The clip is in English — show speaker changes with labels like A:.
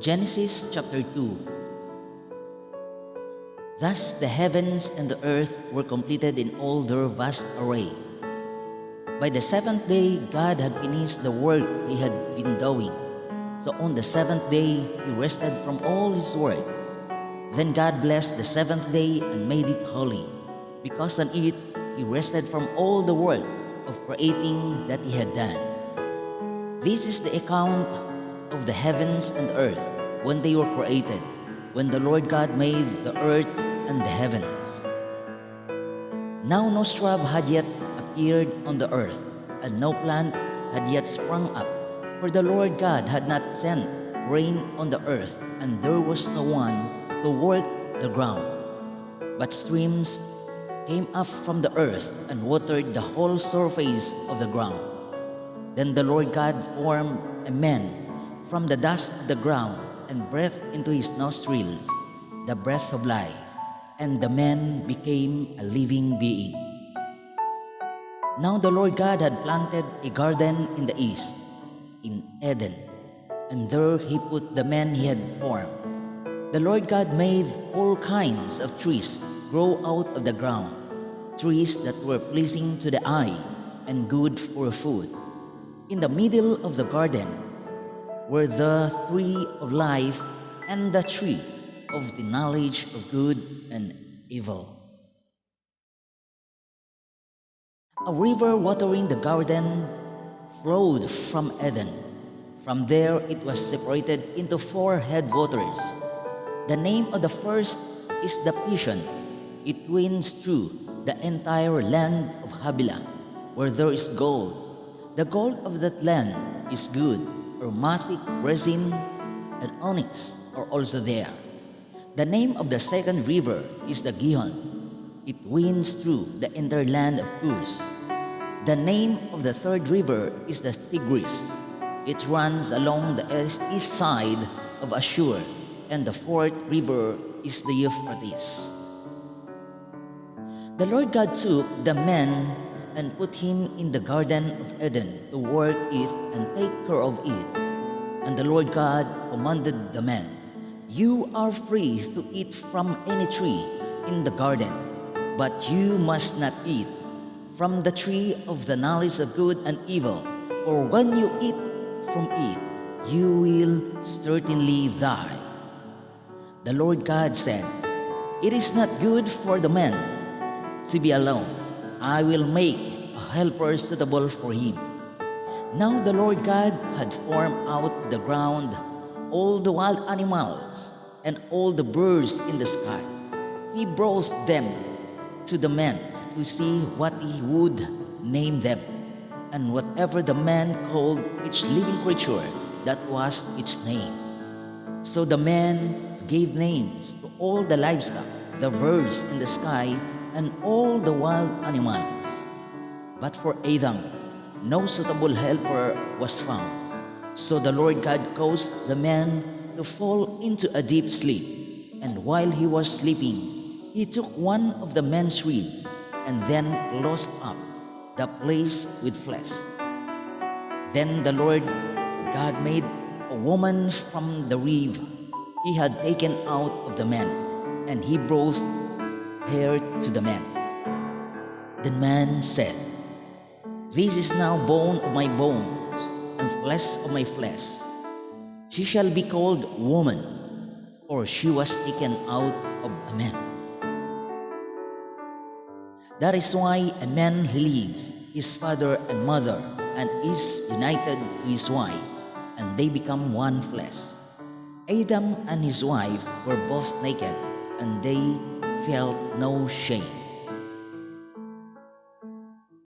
A: Genesis chapter 2. Thus the heavens and the earth were completed in all their vast array. By the seventh day, God had finished the work he had been doing. So on the seventh day, he rested from all his work. Then God blessed the seventh day and made it holy, because on it he rested from all the work of creating that he had done. This is the account of the heavens and earth when they were created, when the Lord God made the earth and the heavens. Now no shrub had yet appeared on the earth, and no plant had yet sprung up, for the Lord God had not sent rain on the earth, and there was no one to work the ground. But streams came up from the earth and watered the whole surface of the ground. Then the Lord God formed a man from the dust of the ground and breathed into his nostrils the breath of life, and the man became a living being. Now the Lord God had planted a garden in the east, in Eden, and there he put the man he had formed. The Lord God made all kinds of trees grow out of the ground, trees that were pleasing to the eye and good for food. In the middle of the garden were the tree of life and the tree of the knowledge of good and evil. A river watering the garden flowed from Eden. From there it was separated into 4 headwaters. The name of the first is the Pishon. It winds through the entire land of Havilah, where there is gold. The gold of that land is good. Aromatic resin and onyx are also there. The name of the second river is the Gihon. It winds through the entire land of Uz. The name of the third river is the Tigris. It runs along the east side of Ashur, and the fourth river is the Euphrates. The Lord God took the man and put him in the garden of Eden to work it and take care of it. And the Lord God commanded the man, "You are free to eat from any tree in the garden, but you must not eat from the tree of the knowledge of good and evil, for when you eat from it, you will certainly die." The Lord God said, "It is not good for the man to be alone. I will make a helper suitable for him." Now the Lord God had formed out of the ground all the wild animals and all the birds in the sky. He brought them to the man to see what he would name them. And whatever the man called each living creature, that was its name. So the man gave names to all the livestock, the birds in the sky, and all the wild animals. But for Adam, no suitable helper was found. So the Lord God caused the man to fall into a deep sleep. And while he was sleeping, he took one of the man's ribs and then closed up the place with flesh. Then the Lord God made a woman from the rib he had taken out of the man, and he brought her to the man. The man said, "This is now bone of my bones and flesh of my flesh. She shall be called woman, for she was taken out of a man." That is why a man leaves his father and mother and is united to his wife, and they become one flesh. Adam and his wife were both naked, and they felt no shame.